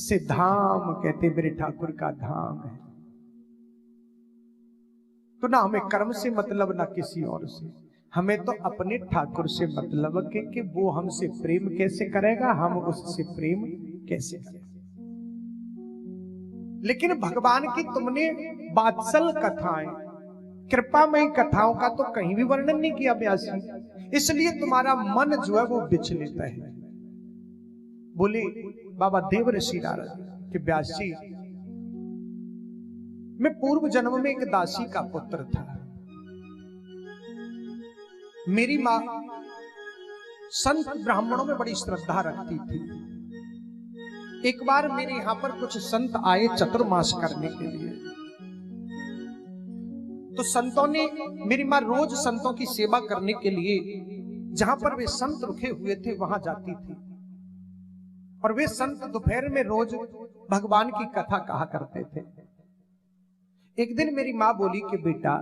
इसे धाम कहते, मेरे ठाकुर का धाम है। तो ना हमें कर्म से मतलब ना किसी और से, हमें तो अपने ठाकुर से मतलब कि वो हमसे प्रेम कैसे करेगा, हम उससे प्रेम कैसे करें। लेकिन भगवान की तुमने वात्सल कथाएं, कृपामयी कथाओं का तो कहीं भी वर्णन नहीं किया व्यासी, इसलिए तुम्हारा मन जो है वो विचलित है। बोले बाबा देव ऋषि नारद कि व्यास जी, मैं पूर्व जन्म में एक दासी का पुत्र था। मेरी मां संत ब्राह्मणों में बड़ी श्रद्धा रखती थी। एक बार मेरे यहां पर कुछ संत आए चतुर्मास करने के लिए, तो संतों ने, मेरी मां रोज संतों की सेवा करने के लिए जहां पर वे संत रुके हुए थे वहां जाती थी, और वे संत दोपहर में रोज भगवान की कथा कहा करते थे। एक दिन मेरी मां बोली कि बेटा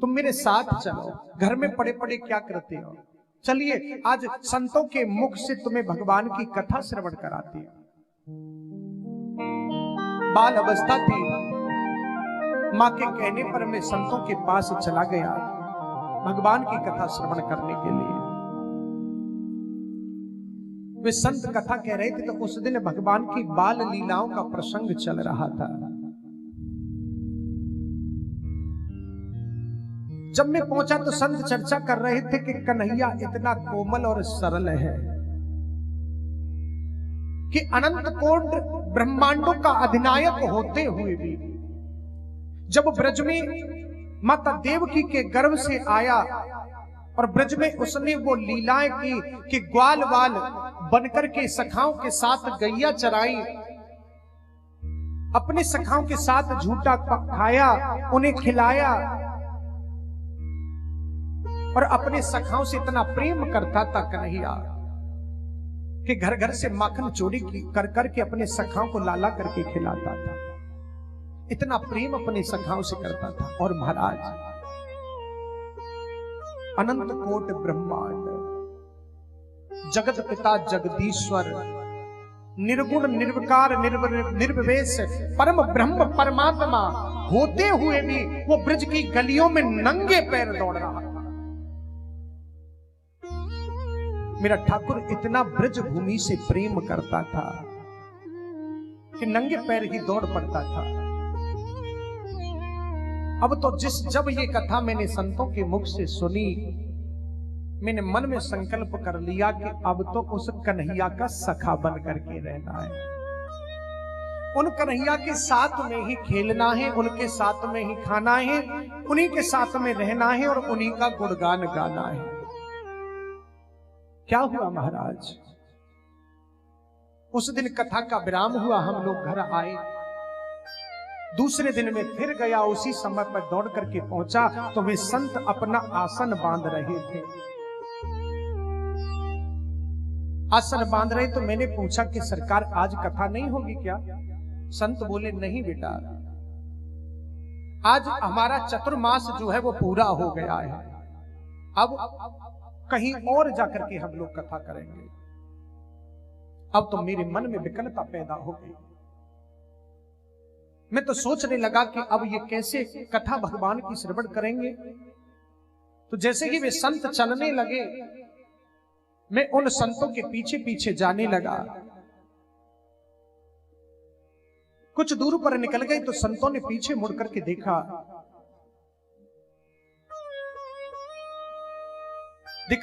तुम मेरे साथ चलो, घर में पड़े पड़े क्या करते हो, चलिए आज संतों के मुख से तुम्हें भगवान की कथा श्रवण कराती है। बाल अवस्था थी, मां के कहने पर मैं संतों के पास चला गया भगवान की कथा श्रवण करने के लिए। वे संत कथा कह रहे थे, तो उस दिन भगवान की बाल लीलाओं का प्रसंग चल रहा था। जब मैं पहुंचा तो संत चर्चा कर रहे थे कि कन्हैया इतना कोमल और सरल है कि अनंत कोटि ब्रह्मांडों का अधिनायक होते हुए भी जब ब्रज में माता देवकी के गर्भ से आया और ब्रज में उसने वो लीलाएं की कि ग्वाल वाल बनकर के सखाओं के साथ गैया चराई, अपने सखाओं के साथ झूठा खाया, उन्हें खिलाया, और अपने सखाओं से इतना प्रेम करता था कन्हैया कि घर घर से माखन चोरी कर करके अपने सखाओं को लाला करके खिलाता था। इतना प्रेम अपने सखाओं से करता था। और महाराज अनंत कोटि ब्रह्मांड, जगत पिता जगदीश्वर, निर्गुण निर्विकार निर्विशेष परम ब्रह्म परमात्मा होते हुए भी वो ब्रज की गलियों में नंगे पैर दौड़ रहा था। मेरा ठाकुर इतना ब्रज भूमि से प्रेम करता था कि नंगे पैर ही दौड़ पड़ता था। अब तो जब ये कथा मैंने संतों के मुख से सुनी, मैंने मन में संकल्प कर लिया कि अब तो उस कन्हैया का सखा बन करके रहना है, उन कन्हैया के साथ में ही खेलना है, उनके साथ में ही खाना है, उन्हीं के साथ में रहना है और उन्हीं का गुणगान गाना है। क्या हुआ महाराज, उस दिन कथा का विराम हुआ, हम लोग घर आए। दूसरे दिन में फिर गया, उसी समय पर दौड़ करके पहुंचा तो वे संत अपना आसन बांध रहे थे। आसन बांध रहे तो मैंने पूछा कि सरकार आज कथा नहीं होगी क्या? संत बोले नहीं बेटा, आज हमारा चतुर्मास जो है वो पूरा हो गया है, अब कहीं और जाकर के हम लोग कथा करेंगे। अब तो मेरे मन में विकलता पैदा हो गई। मैं तो सोचने लगा कि अब ये कैसे कथा भगवान की श्रवण करेंगे। तो जैसे ही वे संत चलने लगे, मैं उन संतों के पीछे पीछे जाने लगा। कुछ दूर पर निकल गए तो संतों ने पीछे मुड़ करके देखा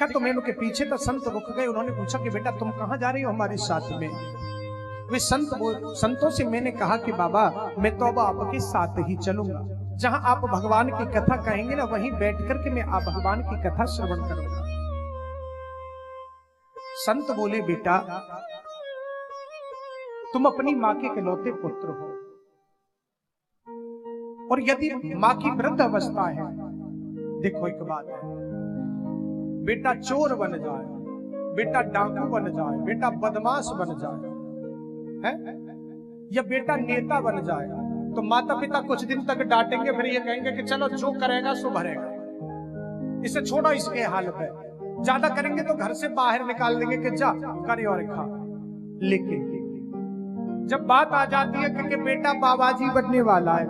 तो मैं उनके पीछे तो संत रुक गए। उन्होंने पूछा कि बेटा तुम कहां जा रही हो हमारे साथ में? वे संतों से मैंने कहा कि बाबा मैं तो अब आपके साथ ही चलूंगा, जहां आप भगवान की कथा कहेंगे ना वहीं बैठ करके मैं आप भगवान की कथा श्रवण करूंगा। संत बोले बेटा तुम अपनी मां के इकलौते पुत्र हो, और यदि मां की वृद्ध अवस्था है, देखो एक बात है, बेटा चोर बन जाए, बेटा डाकू बन जाए, बेटा बदमाश बन जाए है, या बेटा नेता बन जाए, तो माता पिता कुछ दिन तक डांटेंगे, फिर ये कहेंगे कि चलो जो करेगा सो भरेगा, इसे छोड़ो इसके हाल पे। ज्यादा करेंगे तो घर से बाहर निकाल देंगे कि जा करे और खा। लेकिन जब बात आ जाती है कि बेटा बाबाजी बनने वाला है,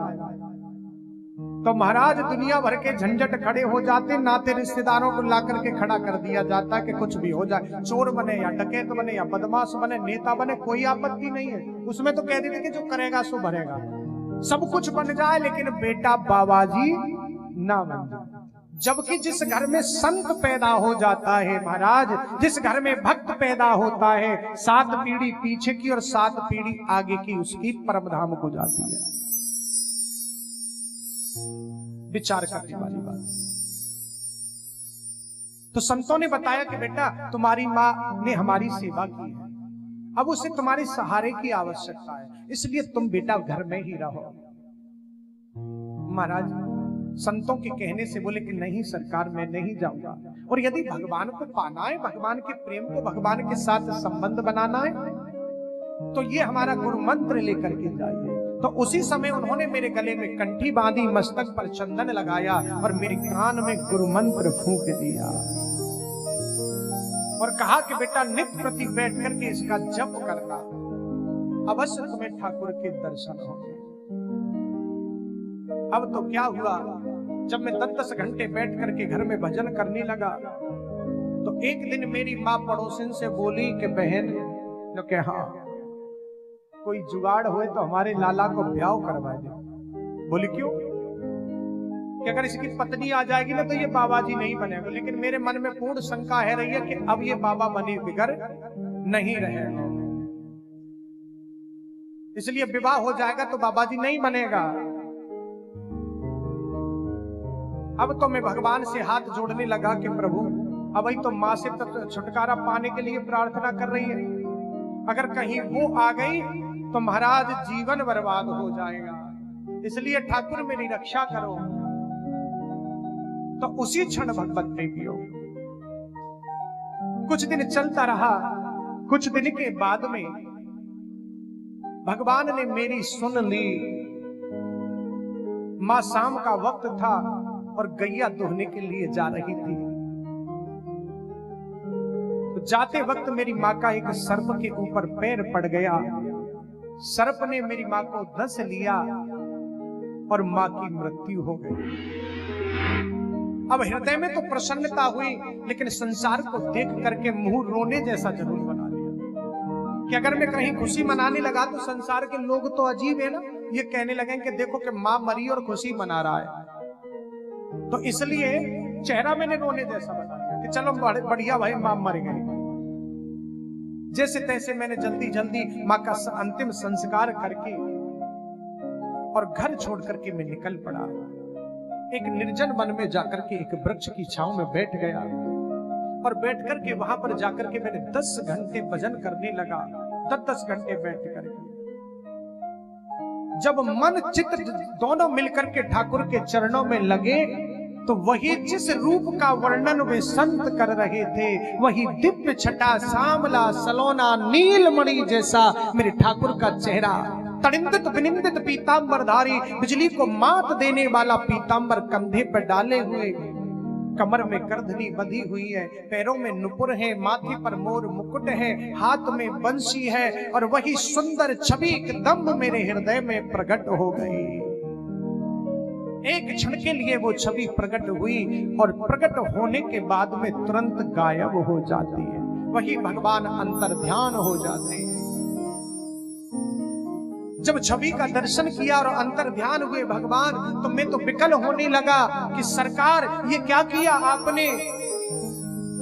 तो महाराज दुनिया भर के झंझट खड़े हो जाते, नाते रिश्तेदारों को ला करके खड़ा कर दिया जाता है कि कुछ भी हो जाए, चोर बने या डकैत बने या बदमाश बने, नेता बने, कोई आपत्ति नहीं है। उसमें तो कह देते कि जो करेगा सो भरेगा, सब कुछ बन जाए लेकिन बेटा बाबाजी ना बन जाए। जबकि जिस घर में संत पैदा हो जाता है महाराज, जिस घर में भक्त पैदा होता है, 7 पीढ़ी पीछे की और 7 पीढ़ी आगे की उसकी परमधाम हो जाती है। विचार करने वाली बात। तो संतों ने बताया कि बेटा तुम्हारी माँ ने हमारी सेवा की है, अब उसे तुम्हारे सहारे की आवश्यकता है, इसलिए तुम बेटा घर में ही रहो। महाराज संतों के कहने से बोले कि नहीं सरकार मैं नहीं जाऊंगा, और यदि भगवान को पाना है, भगवान के प्रेम को भगवान के साथ संबंध बनाना है, तो ये हमारा गुरु मंत्र लेकर के जाइए। तो उसी समय उन्होंने मेरे गले में कंठी बांधी, मस्तक पर चंदन लगाया और मेरे कान में गुरु मंत्र फूंक दिया और कहा कि बेटा नित्य प्रति बैठ करके इसका जप करना, अवश्य तुम्हें ठाकुर के दर्शन होंगे। अब तो क्या हुआ, जब मैं 10-10 घंटे बैठ करके घर में भजन करने लगा, तो एक दिन मेरी माँ पड़ोसिन से बोली कि बहन, जो कि हाँ कोई जुगाड़ हुए तो हमारे लाला को ब्याह करवा दे। बोली क्यों? कि अगर इसकी पत्नी आ जाएगी ना तो ये बाबाजी नहीं बनेगा। लेकिन मेरे मन में पूर्ण शंका है रही है कि अब ये बाबा बने बिगड़ नहीं रहेगा, इसलिए विवाह हो जाएगा तो बाबाजी नहीं बनेगा। अब तो मैं भगवान से हाथ जोड़ने लगा कि प्रभु अब ही तो माँ से छुटकारा पाने के लिए प्रार्थना कर रही है, अगर कहीं वो आ गई तो महाराज जीवन बर्बाद हो जाएगा, इसलिए ठाकुर मेरी रक्षा करो। तो उसी क्षण भगवत प्रेमी हो। कुछ दिन चलता रहा, कुछ दिन के बाद में भगवान ने मेरी सुन ली। मां शाम का वक्त था और गैया दुहने के लिए जा रही थी, तो जाते वक्त मेरी मां का एक सर्प के ऊपर पैर पड़ गया। सर्प ने मेरी मां को डस लिया और मां की मृत्यु हो गई। अब हृदय में तो प्रसन्नता हुई, लेकिन संसार को देख करके मुंह रोने जैसा जरूर बना लिया कि अगर मैं कहीं खुशी मनाने लगा तो संसार के लोग तो अजीब है ना, ये कहने लगे कि देखो कि मां मरी और खुशी मना रहा है। तो इसलिए चेहरा मैंने रोने जैसा बना दिया कि चलो बढ़िया भाई मां मर गई। जैसे तैसे मैंने जल्दी जल्दी मां का अंतिम संस्कार करके और घर छोड़ करके मैं निकल पड़ा। एक निर्जन वन में जाकर के एक वृक्ष की छांव में बैठ गया और बैठ करके वहां पर जाकर के मैंने 10 घंटे भजन करने लगा। 10 घंटे बैठ करके जब मन चित्त दोनों मिलकर के ठाकुर के चरणों में लगे, तो वही जिस रूप का वर्णन वे संत कर रहे थे, वही दिव्य छटा सामला सलोना नीलमणि जैसा मेरे ठाकुर का चेहरा, तड़िंदित विनिंदित पीतांबरधारी, बिजली को मात देने वाला पीतांबर कंधे पर डाले हुए, कमर में करधनी बंधी हुई है, पैरों में नुपुर है, माथे पर मोर मुकुट है, हाथ में बंसी है, और वही सुंदर छवि एकदम मेरे हृदय में प्रकट हो गई। एक क्षण के लिए वो छवि प्रकट हुई और प्रकट होने के बाद में तुरंत गायब हो जाती है। वही भगवान अंतर्ध्यान हो जाते हैं। जब छवि का दर्शन किया और अंतर्ध्यान हुए भगवान, तो मैं तो विकल होने लगा कि सरकार ये क्या किया आपने,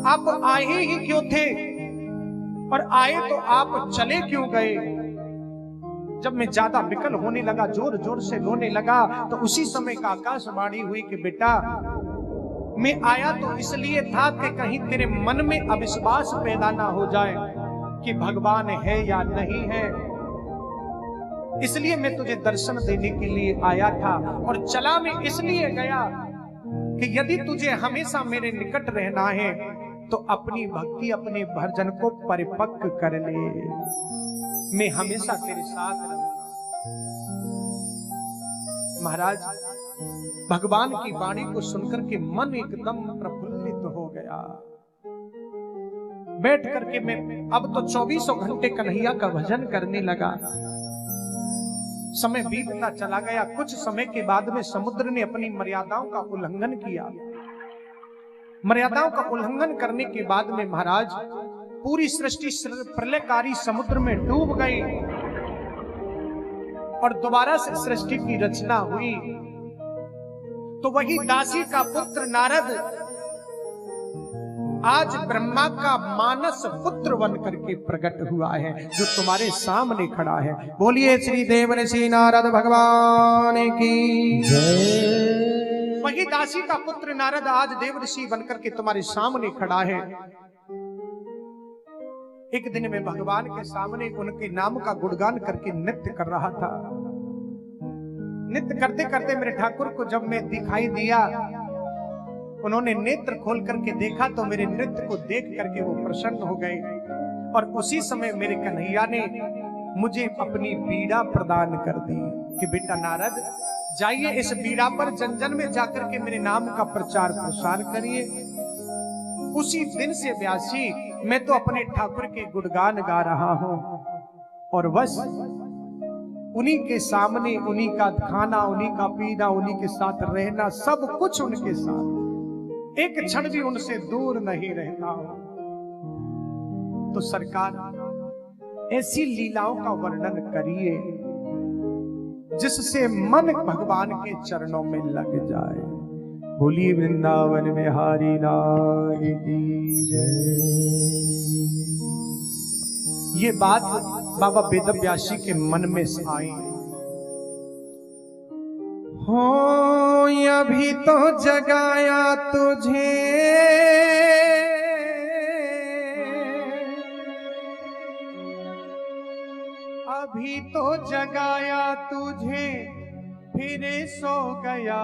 आप आए ही क्यों थे, और आए तो आप चले क्यों गए। जब मैं ज्यादा विकल होने लगा, जोर जोर से रोने लगा, तो उसी समय का आकाशवाणी हुई कि बेटा मैं आया तो इसलिए था कि कहीं तेरे मन में अविश्वास पैदा ना हो जाए कि भगवान है या नहीं है, इसलिए मैं तुझे दर्शन देने के लिए आया था। और चला मैं इसलिए गया कि यदि तुझे हमेशा मेरे निकट रहना है तो अपनी भक्ति अपने भजन को परिपक्व कर ले, मैं हमेशा तेरे साथ रहूंगा। महाराज भगवान की वाणी को सुनकर के मन एकदम प्रफुल्लित हो गया। बैठ करके मैं अब तो 24 घंटे कन्हैया का भजन करने लगा। समय बीतता चला गया। कुछ समय के बाद में समुद्र ने अपनी मर्यादाओं का उल्लंघन किया। मर्यादाओं का उल्लंघन करने के बाद में महाराज पूरी सृष्टि प्रलयकारी समुद्र में डूब गई और दोबारा से सृष्टि की रचना हुई। तो वही दासी का पुत्र नारद आज ब्रह्मा का मानस पुत्र बन करके प्रकट हुआ है, जो तुम्हारे सामने खड़ा है। बोलिए श्री देव ऋषि नारद भगवान की जय। वही दासी का पुत्र नारद आज देव ऋषि बनकर के तुम्हारे सामने खड़ा है। एक दिन में भगवान के सामने उनके नाम का गुणगान करके नृत्य कर रहा था। नृत्य करते करते मेरे ठाकुर को जब मैं दिखाई दिया, उन्होंने नेत्र खोल करके देखा तो मेरे नृत्य को देख करके वो प्रसन्न हो गए। और उसी समय मेरे कन्हैया ने मुझे अपनी बीड़ा प्रदान कर दी कि बेटा नारद जाइए इस बीड़ा पर जन जन में जाकर के मेरे नाम का प्रचार प्रसार करिए। उसी दिन से व्यासी मैं तो अपने ठाकुर के गुणगान गा रहा हूं और बस उन्हीं के सामने उन्हीं का खाना, उन्हीं का पीना, उन्हीं के साथ रहना, सब कुछ उनके साथ, एक क्षण भी उनसे दूर नहीं रहता हूं। तो सरकार ऐसी लीलाओं का वर्णन करिए जिससे मन भगवान के चरणों में लग जाए। बोलिए वृंदावन में हरि लाल की जय। ये बात बाबा वेदव्यासी के मन में आई। हो अभी तो जगाया तुझे, अभी तो जगाया तुझे फिर सो गया।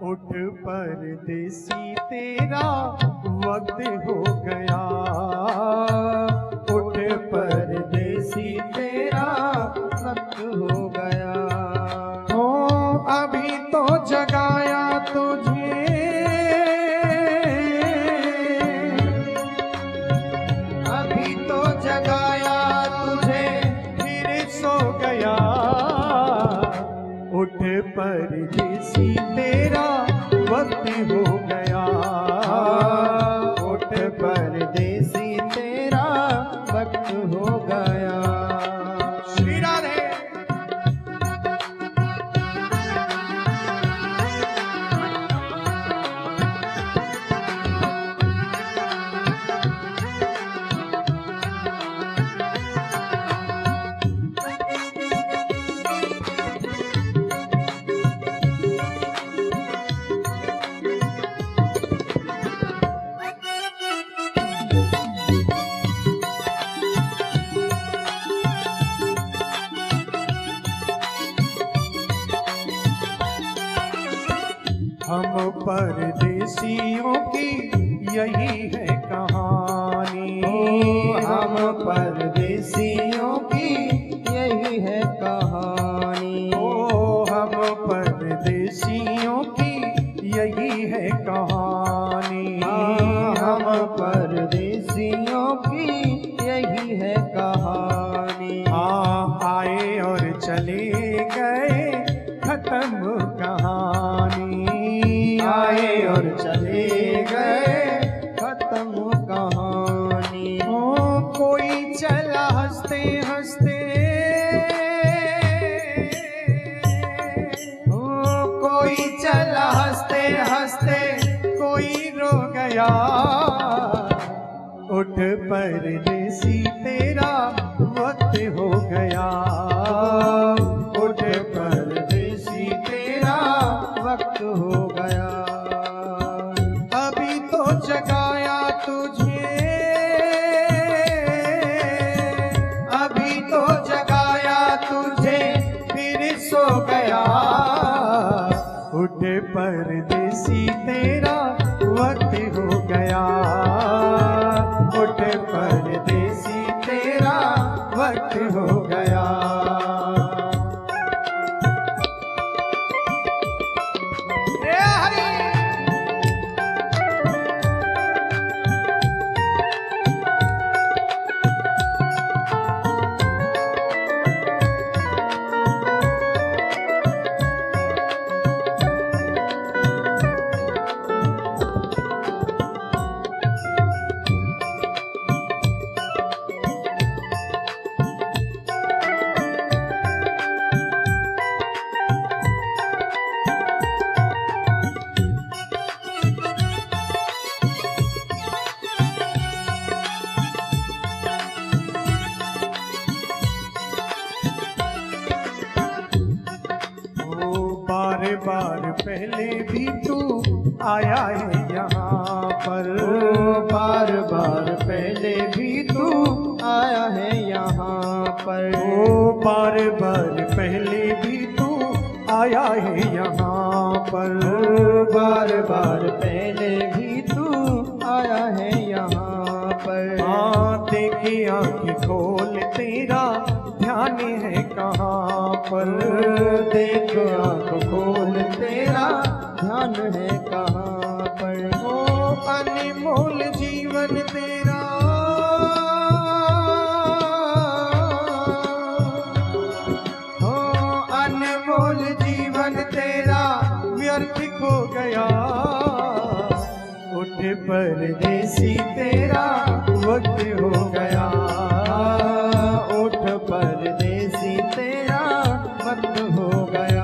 उठ परदेसी तेरा वक्त हो गया। उठ परदेसी तेरा वक्त हो गया। हो अभी तो जगाया तुझे, अभी तो जगाया तुझे फिर सो गया। उठ परदेसी तेरा वक्त हो गया। उठ परदेसी तेरा वक्त हो गया। श्री राधे। हम परदेसियों की यही है कहानी। हम परदेसियों की यही है कहानी। ओ हम परदेसियों की यही है कहानी। हम परदेसियों की यही है कहानी। हाँ आए और चले गए खत्म कहानी। आए और चले गए खत्म कहानी। हो कोई चला हंसते हंसते, हो कोई चला हंसते हंसते, कोई रो गया। उठ परदेसी तेरा वक्त हो गया। उठ परदेसी तेरा वक्त हो गया। अभी तो जगाया तुझे, अभी तो जगाया तुझे फिर सो गया। उठ परदेसी तेरा वक्त हो गया। उठ परदेसी तेरा वक्त हो गया। बार पहले भी तू आया है यहाँ पर। बार बार पहले भी तू आया है यहाँ पर। बार बार पहले भी तू आया है यहाँ पर। बार बार पहले भी तू आया है यहाँ पर। देखे आँखें खोल तेरा ध्यान है कहाँ पर। देख आँख खोल तेरा ध्यान है कहाँ पर। अनमोल जीवन तेरा अनमोल जीवन तेरा व्यर्थ हो गया। उठ परदेसी तेरा वक्त हो गया। उठ परदेसी तेरा वक्त हो गया।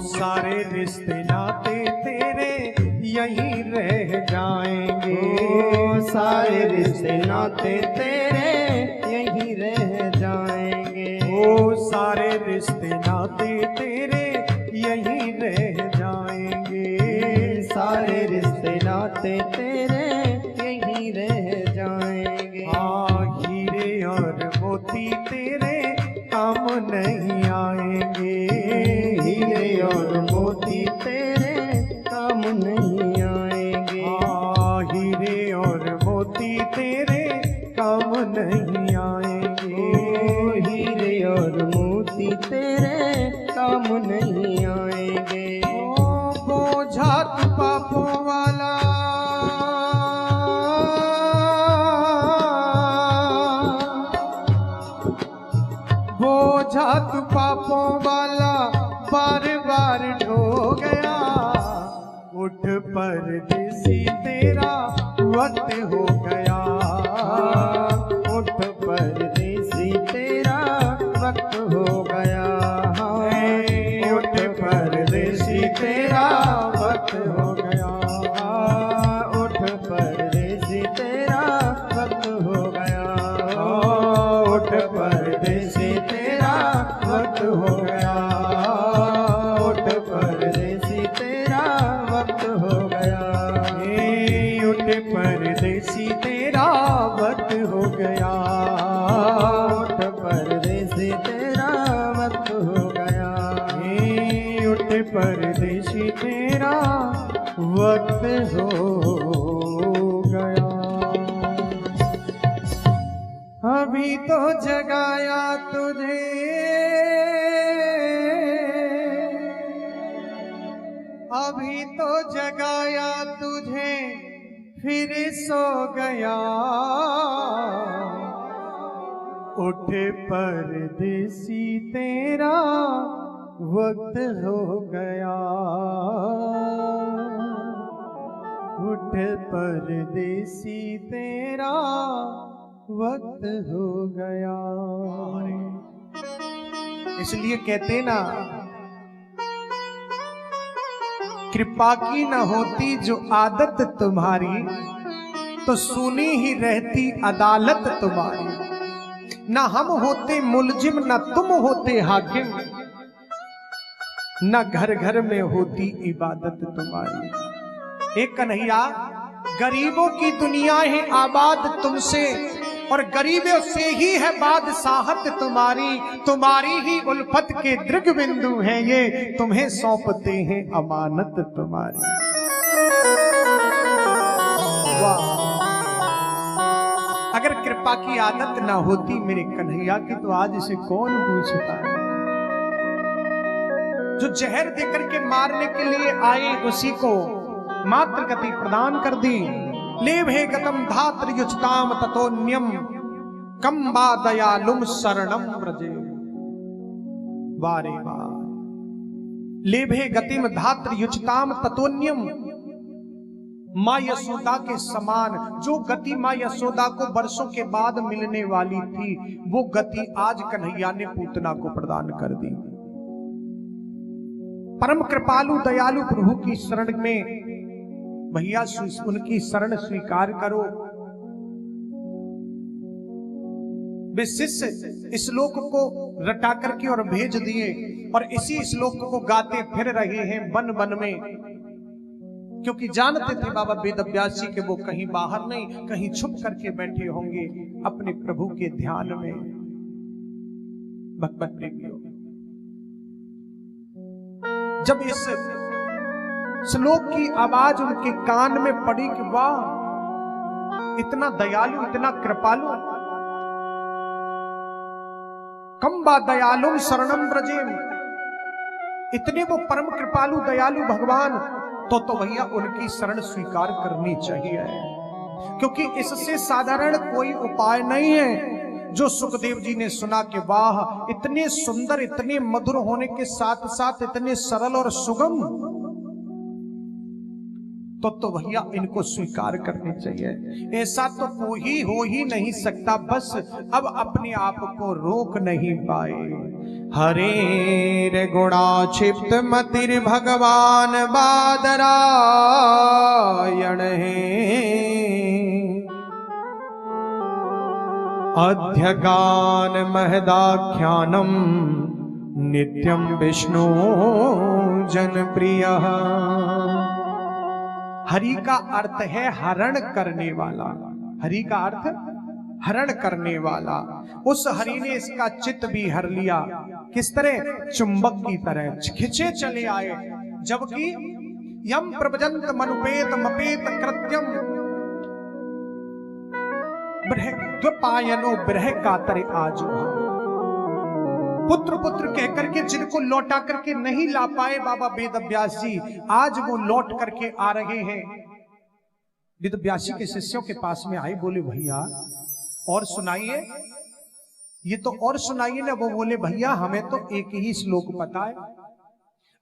सारे रिश्ते नाते तेरे यहीं रह जाएंगे। सारे रिश्ते नाते तेरे यहीं रह जाएंगे। सारे रिश्ते नाते तेरे यहीं रह जाएंगे। सारे रिश्ते नाते तेरे यहीं रह जाएंगे। हीरे और मोती तेरे काम नहीं आएंगे। हीरे और मोती तेरे काम नहीं आएंगे। हीरे और मोती तेरे काम नहीं आएंगे। हीरे और मोती तेरे काम नहीं आएंगे। बोझा तू पापों वाला बोझा तू पापों वाला बार बार ढो गया। उठ परदेसी तेरा वक्त हो गया। उठ परदेसी तेरा वक्त हो गया। उठ परदेसी तेरा वक्त हो गया। उठ परदेसी तेरा वक्त हो गया। उठ परदेसी तेरा वक्त हो गया। उठ परदेसी तेरा वक्त हो गया। उठ परदेसी तेरा वक्त हो गया। उठ परदेसी तेरा वक्त हो गया। उठ परदेसी तेरा वक्त हो गया। अभी तो जगाया तुझे अभी तो जगाया तुझे फिर सो गया। उठ परदेसी तेरा वक्त हो गया। उठ परदेसी तेरा वक्त हो गया। इसलिए कहते ना, कृपा की न होती जो आदत तुम्हारी, तो सुनी ही रहती अदालत तुम्हारी। न हम होते मुलजिम न तुम होते हाकिम, न घर घर में होती इबादत तुम्हारी। एक कन्हैया, गरीबों की दुनिया है आबाद तुमसे, और गरीबों से ही है बादशाहत तुम्हारी। तुम्हारी ही उल्फत के दृग बिंदु हैं ये, तुम्हें सौंपते हैं अमानत तुम्हारी। वाह! अगर कृपा की आदत ना होती मेरे कन्हैया की, तो आज इसे कौन पूछता। जो जहर देकर के मारने के लिए आए उसी को मात्र गति प्रदान कर दी। लेभे गतम धात्र युचताम ततोन्यम कंबा दयालुम शरणम व्रजे। वारे वाह। लेभे गतिम धात्र युचताम ततोन्यम। मां यशोदा के समान जो गति मां यशोदा को वर्षों के बाद मिलने वाली थी, वो गति आज कन्हैया ने पूतना को प्रदान कर दी। परम कृपालु दयालु प्रभु की शरण में भैया उनकी शरण स्वीकार करो। वे शिष्य इस श्लोक को रटा करके और भेज दिए और इसी श्लोक को गाते फिर रहे हैं वन वन में, क्योंकि जानते थे बाबा वेदव्यास जी के वो कहीं बाहर नहीं, कहीं छुप करके बैठे होंगे अपने प्रभु के ध्यान में। भक्त प्रेमियों, जब इस श्लोक की आवाज उनके कान में पड़ी कि वाह, इतना दयालु, इतना कृपालु, कंबा दयालुम शरणम व्रजेम, इतने वो परम कृपालु दयालु भगवान, तो भैया उनकी शरण स्वीकार करनी चाहिए, क्योंकि इससे साधारण कोई उपाय नहीं है। जो सुखदेव जी ने सुना कि वाह, इतने सुंदर, इतने मधुर होने के साथ साथ इतने सरल और सुगम, तो भैया इनको स्वीकार करनी चाहिए। ऐसा तो कोई हो ही नहीं सकता, बस अब अपने आप को रोक नहीं पाए। हरे गुणा क्षिप्त मतिर भगवान बादरायण है, अध्यगान महदाख्यानम नित्यम विष्णु जनप्रियः। हरि का अर्थ है हरण करने वाला। हरि का अर्थ हरण करने वाला। उस हरि ने इसका चित्त भी हर लिया। किस तरह? चुंबक की तरह खिंचे चले आए। जबकि यम प्रभजंत मनुपेत मपेत कृत्यम ब्रह द्वपायनो ब्रह कातरे आजो। पुत्र पुत्र कहकर के जिनको लौटा करके नहीं ला पाए बाबा वेदव्यास जी, आज वो लौट करके आ रहे हैं। वेदव्यास जी के शिष्यों के पास में आए, बोले भैया और सुनाइए, ये तो और सुनाइए ना। वो बोले भैया हमें तो एक ही श्लोक पता है,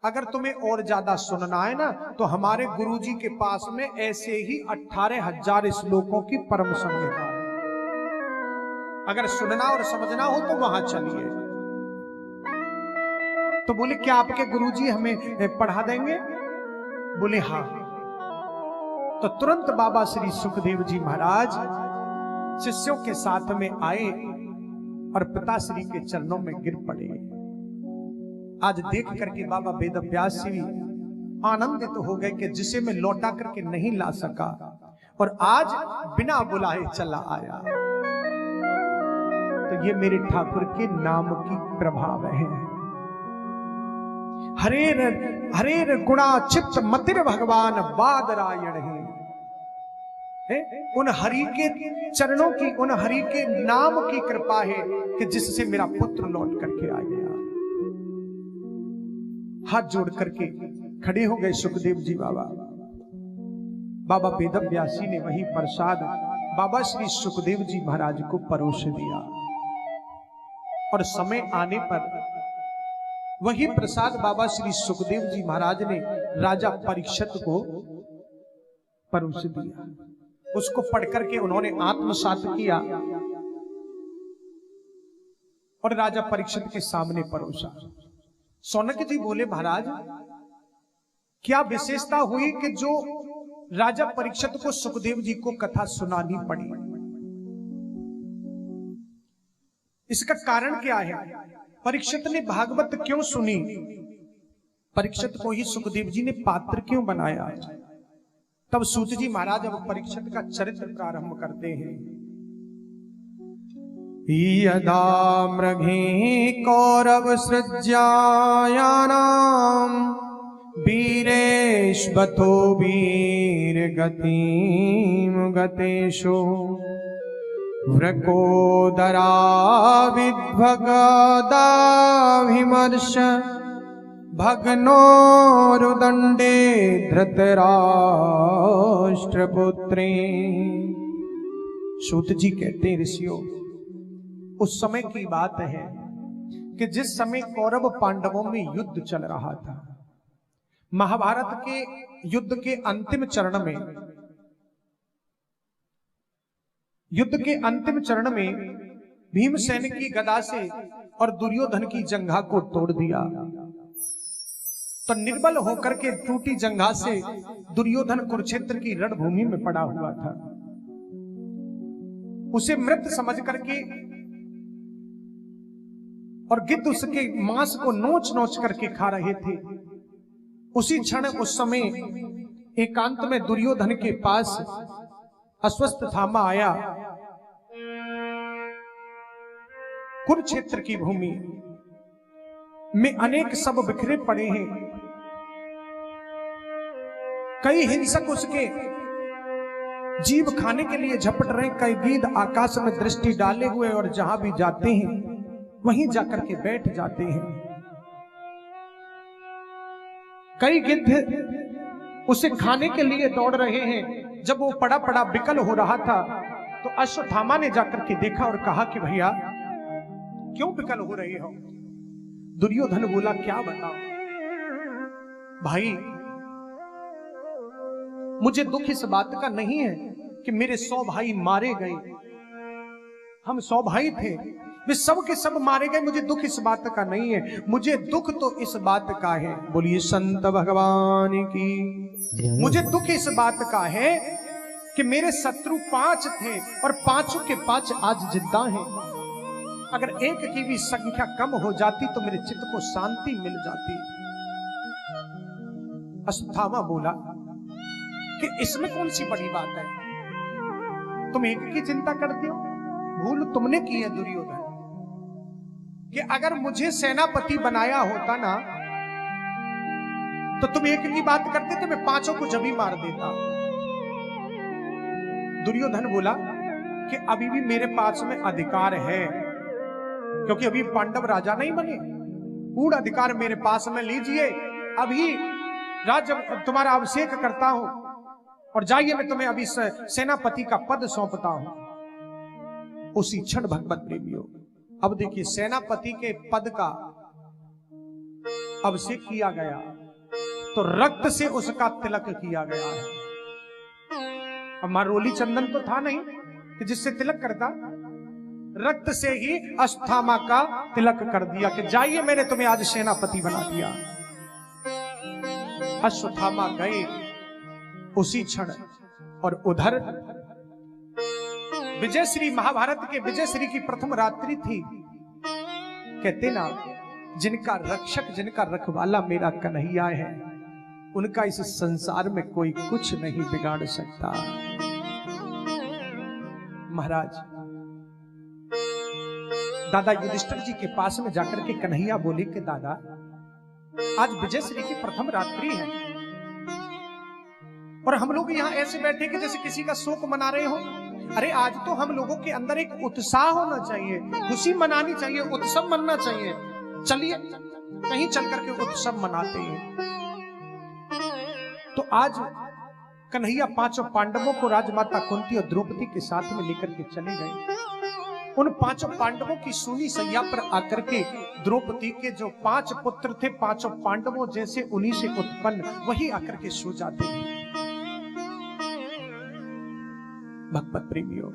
अगर तुम्हें और ज्यादा सुनना है ना तो हमारे गुरुजी के पास में ऐसे ही 18,000 श्लोकों की परम संहिता है, अगर सुनना और समझना हो तो वहां चलिए। तो बोले क्या आपके गुरुजी हमें पढ़ा देंगे? बोले हाँ। तो तुरंत बाबा श्री सुखदेव जी महाराज शिष्यों के साथ में आए और पिताश्री के चरणों में गिर पड़े। आज देख करके बाबा वेदव्यास जी आनंदित हो गए कि जिसे मैं लौटा करके नहीं ला सका और आज बिना बुलाए चला आया। तो ये मेरे ठाकुर के नाम की प्रभाव है। हरे गुणा चित्त मतिर भगवान बादरायण है। उन हरि के चरणों की, उन हरि के नाम की कृपा है कि जिससे मेरा पुत्र लौट करके आ गया। हाथ जोड़ करके खड़े हो गए सुखदेव जी बाबा। बाबा वेदव्यासी ने वही प्रसाद बाबा श्री सुखदेव जी महाराज को परोस दिया और समय आने पर वही प्रसाद बाबा श्री सुखदेव जी महाराज ने राजा परीक्षित को परोस दिया। उसको पढ़कर के उन्होंने आत्मसात किया और राजा परीक्षित के सामने परोसा। सौनक जी बोले महाराज क्या विशेषता हुई कि जो राजा परीक्षित को सुखदेव जी को कथा सुनानी पड़ी? इसका कारण क्या है? परीक्षित ने भागवत क्यों सुनी? परीक्षित को ही सुखदेव जी ने पात्र क्यों बनाया? तब सूत जी महाराज अब परीक्षित का चरित्र प्रारंभ करते हैं। यदा मृगे कौरव सृज्यायानाम वीरेश्वतो वीर गतिम गतेषु वृकोदरा विद्भगदाभिमर्श भग्नोरुदंडे धृतराष्ट्रपुत्रे। सूत जी कहते हैं ऋषियों, उस समय की बात है कि जिस समय कौरव पांडवों में युद्ध चल रहा था, महाभारत के युद्ध के अंतिम चरण में भीमसेन की गदा से और दुर्योधन की जंघा को तोड़ दिया। तो निर्बल होकर के टूटी जंघा से दुर्योधन कुरुक्षेत्र की रणभूमि में पड़ा हुआ था। उसे मृत समझ करके और गिद्ध उसके मांस को नोच नोच करके खा रहे थे। उसी क्षण उस समय एकांत में दुर्योधन के पास अश्वत्थामा आया। कुरुक्षेत्र की भूमि में अनेक सब बिखरे पड़े हैं। कई हिंसक उसके जीव खाने के लिए झपट रहे, कई गिद्ध आकाश में दृष्टि डाले हुए और जहां भी जाते हैं वहीं जाकर के बैठ जाते हैं। कई गिद्ध उसे खाने के लिए दौड़ रहे हैं। जब वो पड़ा पड़ा विकल हो रहा था तो अश्वत्थामा ने जाकर के देखा और कहा कि भैया क्यों विकल हो रहे हो? दुर्योधन बोला क्या बताओ भाई, मुझे दुख इस बात का नहीं है कि मेरे 100 भाई मारे गए। हम 100 भाई थे, वे सब के सब मारे गए। मुझे दुख इस बात का नहीं है, मुझे दुख तो इस बात का है, बोलिए संत भगवान की। मुझे दुख इस बात का है कि मेरे शत्रु 5 थे और 5 के 5 आज जिंदा हैं। अगर एक की भी संख्या कम हो जाती तो मेरे चित्त को शांति मिल जाती। अश्वत्थामा बोला कि इसमें कौन सी बड़ी बात है, तुम एक की चिंता करते हो। भूल तुमने की है दुर्योधन कि अगर मुझे सेनापति बनाया होता ना तो तुम एक की बात करते थे, मैं 5 को जब ही मार देता। दुर्योधन बोला कि अभी भी मेरे पास में अधिकार है, क्योंकि अभी पांडव राजा नहीं बने। पूर्ण अधिकार मेरे पास में लीजिए, अभी राज्य तुम्हारा अभिषेक करता हूं और जाइए, मैं तुम्हें अभी सेनापति का पद सौंपता हूं। उसी क्षण भगवत प्रेमियों, अब देखिए सेनापति के पद का अभिषेक किया गया तो रक्त से उसका तिलक किया गया है। अब मारोली चंदन तो था नहीं कि जिससे तिलक करता, रक्त से ही अश्वत्थामा का तिलक कर दिया कि जाइए मैंने तुम्हें आज सेनापति बना दिया। अश्वत्थामा गए उसी क्षण, और उधर विजयश्री, महाभारत के विजयश्री की प्रथम रात्रि थी। कहते ना, जिनका रक्षक जिनका रखवाला मेरा कन्हैया है, उनका इस संसार में कोई कुछ नहीं बिगाड़ सकता। महाराज दादा युधिष्ठिर जी के पास में जाकर के कन्हैया बोले कि दादा, आज विजयश्री की प्रथम रात्रि है और हम लोग यहाँ ऐसे बैठे कि जैसे किसी का शोक मना रहे हो। अरे आज तो हम लोगों के अंदर एक उत्साह होना चाहिए, खुशी मनानी चाहिए, उत्सव मनना चाहिए। चलिए कहीं चल करके उत्सव मनाते हैं। तो आज कन्हैया 5 पांडवों को राजमाता कुंती और द्रौपदी के साथ में लेकर के चले गए। उन 5 पांडवों की सूनी सैया पर आकर के द्रौपदी के जो 5 पुत्र थे, 5 पांडवों जैसे उन्हीं से उत्पन्न, वही आकर के सो जाते हैं। भगवत प्रेमियों,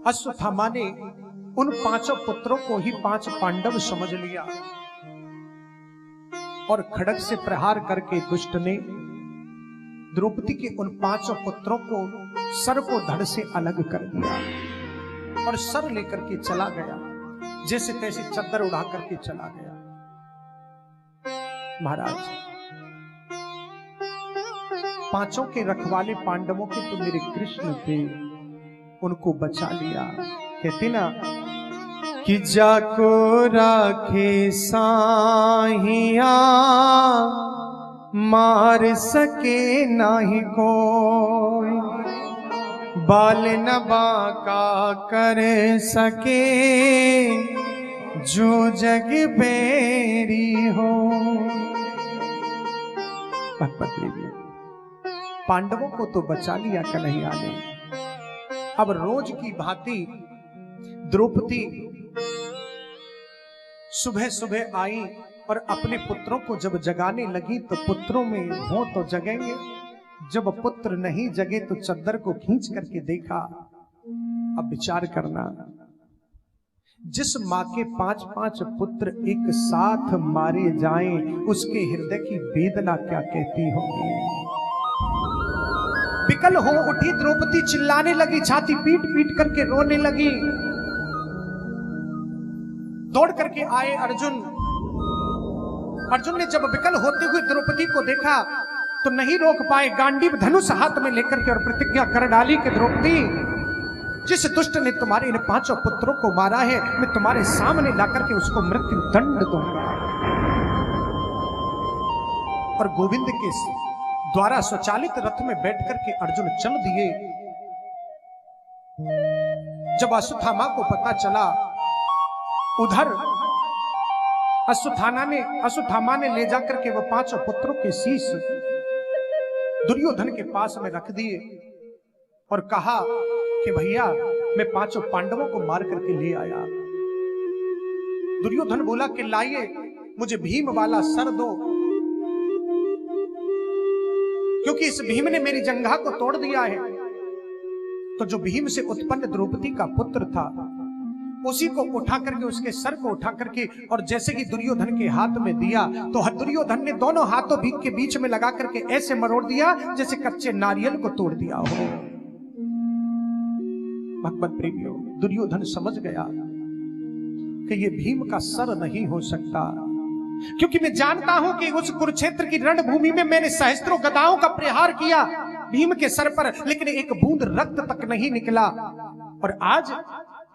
अश्वत्थामा ने उन 5 पुत्रों को ही 5 पांडव समझ लिया और खड्ग से प्रहार करके दुष्ट ने द्रौपदी के उन 5 पुत्रों को सर को धड़ से अलग कर दिया और सर लेकर के चला गया, जैसे तैसे चद्दर उड़ा करके चला गया। महाराज 5 के रखवाले पांडवों के तो मेरे कृष्ण थे, उनको बचा लिया। कहते ना कि जाको राखे साहिया, मार सके नाही कोई, बाल न बाका कर सके, जो जग बेरी हो। पांडवों को तो बचा लिया कन्हैया ने, अब रोज की भांति द्रौपदी सुबह सुबह आई और अपने पुत्रों को जब जगाने लगी तो पुत्रों में हो तो जगेंगे, जब पुत्र नहीं जगे तो चद्दर को खींच करके देखा। अब विचार करना, जिस मां के 5-5 पुत्र एक साथ मारे जाएं, उसके हृदय की वेदना क्या कहती होगी। विकल हो उठी द्रौपदी, चिल्लाने लगी, छाती पीट पीट करके रोने लगी। दौड़ करके आए अर्जुन। अर्जुन ने जब विकल होते हुए द्रौपदी को देखा तो नहीं रोक पाए, गांडीव धनुष हाथ में लेकर के और प्रतिज्ञा कर डाली कि द्रौपदी, जिस दुष्ट ने तुम्हारे इन 5 पुत्रों को मारा है, मैं तुम्हारे सामने लाकर के उसको मृत्यु दंड दूंगा। और गोविंद के द्वारा स्वचालित रथ में बैठ करके अर्जुन चल दिए। जब अश्वत्थामा को पता चला, उधर अश्वत्थामा ने ले जाकर के वो 5 पुत्रों के शीश दुर्योधन के पास में रख दिए और कहा कि भैया मैं 5 पांडवों को मार करके ले आया। दुर्योधन बोला कि लाइए मुझे भीम वाला सर दो, क्योंकि इस भीम ने मेरी जंघा को तोड़ दिया है। तो जो भीम से उत्पन्न द्रौपदी का पुत्र था, उसी को उठा करके, उसके सर को उठा करके और जैसे कि दुर्योधन के हाथ में दिया तो दुर्योधन ने दोनों हाथों भीम के बीच में लगा करके ऐसे मरोड़ दिया जैसे कच्चे नारियल को तोड़ दिया हो। भगवत प्रेमियों, दुर्योधन समझ गया कि ये भीम का सर नहीं हो सकता, क्योंकि मैं जानता हूं कि उस कुरुक्षेत्र की रणभूमि में मैंने सहस्त्रों गदाओं का प्रहार किया भीम के सर पर, लेकिन एक बूंद रक्त तक नहीं निकला। और आज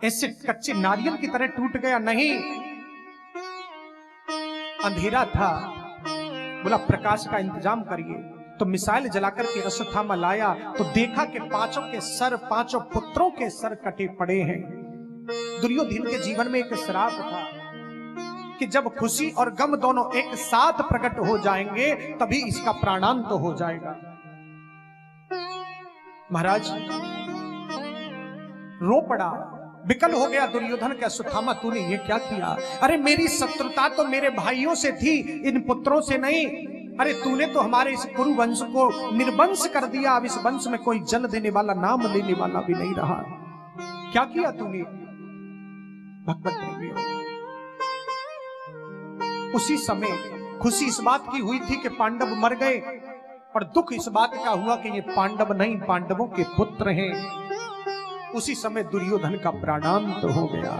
ऐसे कच्चे नारियल की तरह टूट गया। नहीं, अंधेरा था, बोला प्रकाश का इंतजाम करिए। तो मिसाइल जलाकर के अश्वत्थामा लाया तो देखा कि 5 के सर, 5 पुत्रों के सर कटे पड़े हैं। दुर्योधन के जीवन में एक श्राप था कि जब खुशी और गम दोनों एक साथ प्रकट हो जाएंगे तभी इसका प्राणांत तो हो जाएगा। महाराज रो पड़ा, विकल हो गया दुर्योधन के, अश्वत्थामा तूने ये क्या किया? अरे मेरी शत्रुता तो मेरे भाइयों से थी, इन पुत्रों से नहीं। अरे तूने तो हमारे इस कुरु वंश को निर्वंश कर दिया। अब इस वंश में कोई जल देने वाला, नाम लेने वाला भी नहीं रहा। क्या किया तूने? भगवत प्रेमियों, उसी समय खुशी इस बात की हुई थी कि पांडव मर गए, और दुख इस बात का हुआ कि ये पांडव नहीं, पांडवों के पुत्र हैं। उसी समय दुर्योधन का प्राणांत हो गया।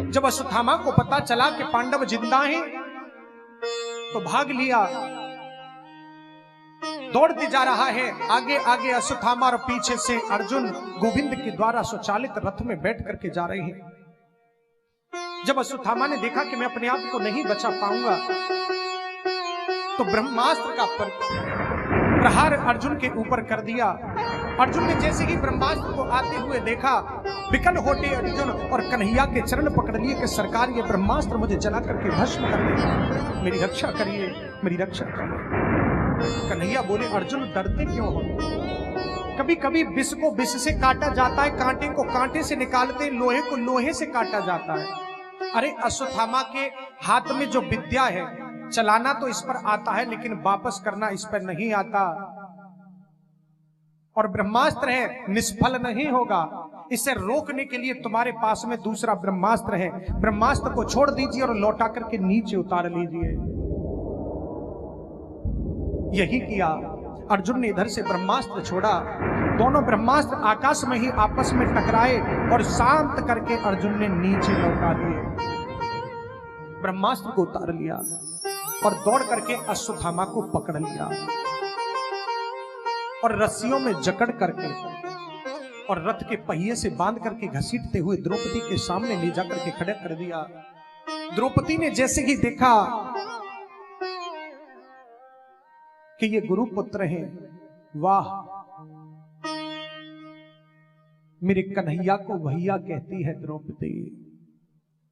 जब अश्वत्थामा को पता चला कि पांडव जिंदा हैं, तो भाग लिया, दौड़ते जा रहा है। आगे आगे अश्वत्थामा और पीछे से अर्जुन गोविंद के द्वारा स्वचालित रथ में बैठ करके जा रहे हैं। जब अश्वत्थामा ने देखा कि मैं अपने आप को नहीं बचा पाऊंगा, तो ब्रह्मास्त्र का प्रहार अर्जुन के ऊपर कर दिया। अर्जुन ने जैसे ही ब्रह्मास्त्र को आते हुए देखा, विकल होते अर्जुन और कन्हैया के चरण पकड़ लिए कि सरकार ये ब्रह्मास्त्र मुझे जला करके भस्म कर देगा, मेरी रक्षा करिए, मेरी रक्षा करिए। कन्हैया बोले, अर्जुन डरते क्यों हो? कभी कभी विष को विष से काटा जाता है, कांटे को कांटे से निकालते, लोहे को लोहे से काटा जाता है। अरे अश्वत्थामा के हाथ में जो विद्या है, चलाना तो इस पर आता है लेकिन वापस करना इस पर नहीं आता। और ब्रह्मास्त्र है, निष्फल नहीं होगा। इसे रोकने के लिए तुम्हारे पास में दूसरा ब्रह्मास्त्र है, ब्रह्मास्त्र को छोड़ दीजिए और लौटा करके नीचे उतार लीजिए। यही किया। अर्जुन ने इधर से ब्रह्मास्त्र छोड़ा, दोनों ब्रह्मास्त्र आकाश में ही आपस में टकराए और शांत करके अर्जुन ने नीचे लौटा लिए। ब्रह्मास्त्र को उतार लिया और दौड़ करके अश्वत्थामा को पकड़ लिया और रस्सियों में जकड़ करके और रथ के पहिए से बांध करके घसीटते हुए द्रौपदी के सामने ले जाकर के खड़े कर दिया। द्रौपदी ने जैसे ही देखा कि ये गुरुपुत्र हैं, वाह, मेरे कन्हैया को भैया कहती है द्रौपदी।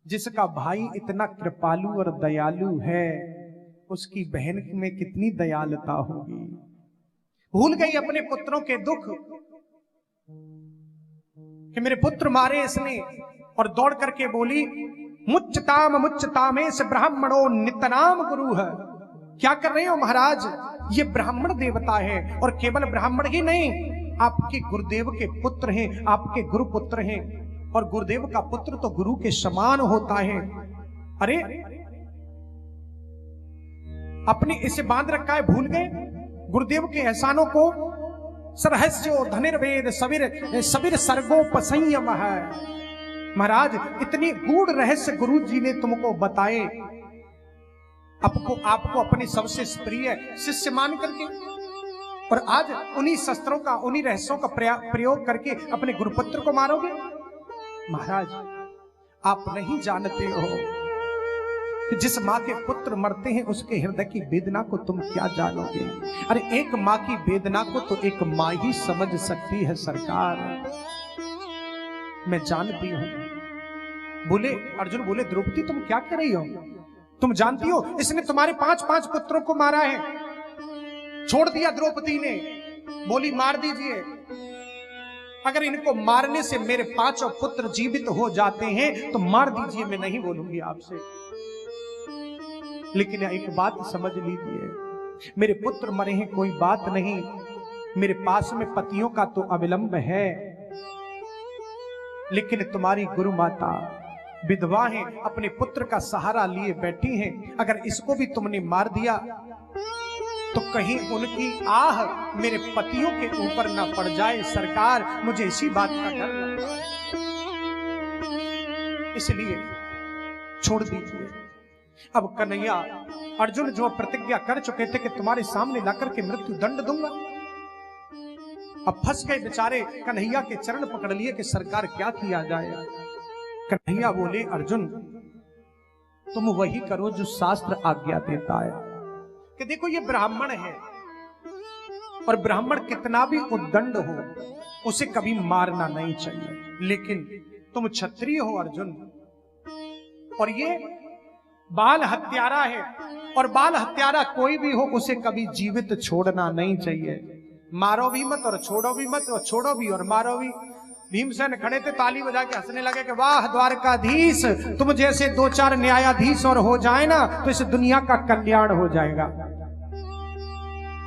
जिसका भाई इतना कृपालु और दयालु है, उसकी बहन में कितनी दयालुता होगी। भूल गई अपने पुत्रों के दुख, कि मेरे पुत्र मारे इसने, और दौड़ करके बोली मुच्चतामेश ब्राह्मणो नितनाम गुरु है। क्या कर रहे हो महाराज, ये ब्राह्मण देवता है, और केवल ब्राह्मण ही नहीं, आपके गुरुदेव के पुत्र हैं, आपके गुरु पुत्र हैं, और गुरुदेव का पुत्र तो गुरु के समान होता है। अरे अपने इसे बांध रखा है, भूल गए गुरुदेव के एहसानों को। सरहस्यो धनिर्वेद सबीर सर्गोपसंयम है। महाराज इतनी गूढ़ रहस्य गुरु जी ने तुमको बताए, आपको अपने सबसे प्रिय शिष्य मान करके, और आज उन्हीं शस्त्रों का, उन्हीं रहस्यों का प्रयोग करके अपने गुरुपुत्र को मारोगे। महाराज आप नहीं जानते हो कि जिस माँ के पुत्र मरते हैं उसके हृदय की वेदना को तुम क्या जानोगे। अरे एक माँ की वेदना को तो एक माँ ही समझ सकती है सरकार, मैं जानती हूं। बोले अर्जुन, बोले द्रौपदी तुम क्या कर रही हो, तुम जानती हो इसने तुम्हारे 5 पुत्रों को मारा है। छोड़ दिया द्रौपदी ने, बोली मार दीजिए, अगर इनको मारने से मेरे 5 पुत्र जीवित हो जाते हैं तो मार दीजिए, मैं नहीं बोलूंगी आपसे। लेकिन एक बात समझ लीजिए, मेरे पुत्र मरे हैं कोई बात नहीं, मेरे पास में पतियों का तो अविलंब है, लेकिन तुम्हारी गुरु माता विधवा है, अपने पुत्र का सहारा लिए बैठी हैं। अगर इसको भी तुमने मार दिया तो कहीं उनकी आह मेरे पतियों के ऊपर ना पड़ जाए सरकार, मुझे इसी बात का डर लगता है, इसलिए छोड़ दीजिए। अब कन्हैया अर्जुन जो प्रतिज्ञा कर चुके थे कि तुम्हारे सामने लाकर के मृत्यु दंड दूंगा, अब फंस गए बेचारे, कन्हैया के चरण पकड़ लिए कि सरकार क्या किया जाए। कन्हैया बोले अर्जुन तुम वही करो जो शास्त्र आज्ञा देता है, कि देखो ये ब्राह्मण है, और ब्राह्मण कितना भी उद्दंड हो उसे कभी मारना नहीं चाहिए, लेकिन तुम क्षत्रिय हो अर्जुन, और ये बाल हत्यारा है, और बाल हत्यारा कोई भी हो उसे कभी जीवित छोड़ना नहीं चाहिए। मारो भी मत और छोड़ो भी मत, और छोड़ो भी और मारो भी। भीमसेन खड़े थे, ताली बजा के हंसने लगे कि वाह द्वारकाधीश, तुम जैसे 2-4 न्यायाधीश और हो जाए ना तो इस दुनिया का कल्याण हो जाएगा।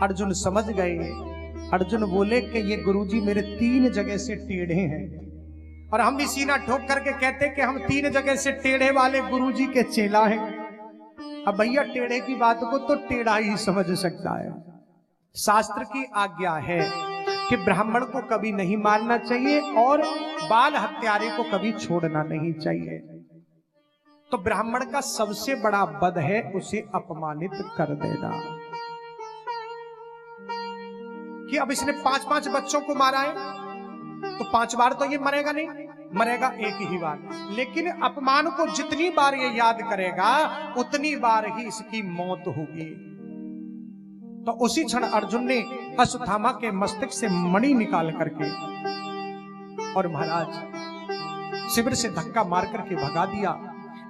अर्जुन समझ गए। अर्जुन बोले कि ये गुरुजी मेरे 3 जगह से टेढ़े हैं, और हम भी सीना ठोक करके कहते कि हम 3 जगह से टेढ़े वाले गुरुजी के चेला हैं। अब भैया टेढ़े की बात को तो टेढ़ा ही समझ सकता है। शास्त्र की आज्ञा है कि ब्राह्मण को कभी नहीं मारना चाहिए और बाल हत्यारे को कभी छोड़ना नहीं चाहिए। तो ब्राह्मण का सबसे बड़ा वध है उसे अपमानित कर देना। कि अब इसने 5 बच्चों को मारा है तो 5 बार तो ये मरेगा नहीं, मरेगा एक ही बार, लेकिन अपमान को जितनी बार ये याद करेगा उतनी बार ही इसकी मौत होगी। तो उसी क्षण अर्जुन ने अश्वत्थामा के मस्तक से मणि निकाल करके और महाराज शिविर से धक्का मार करके भगा दिया।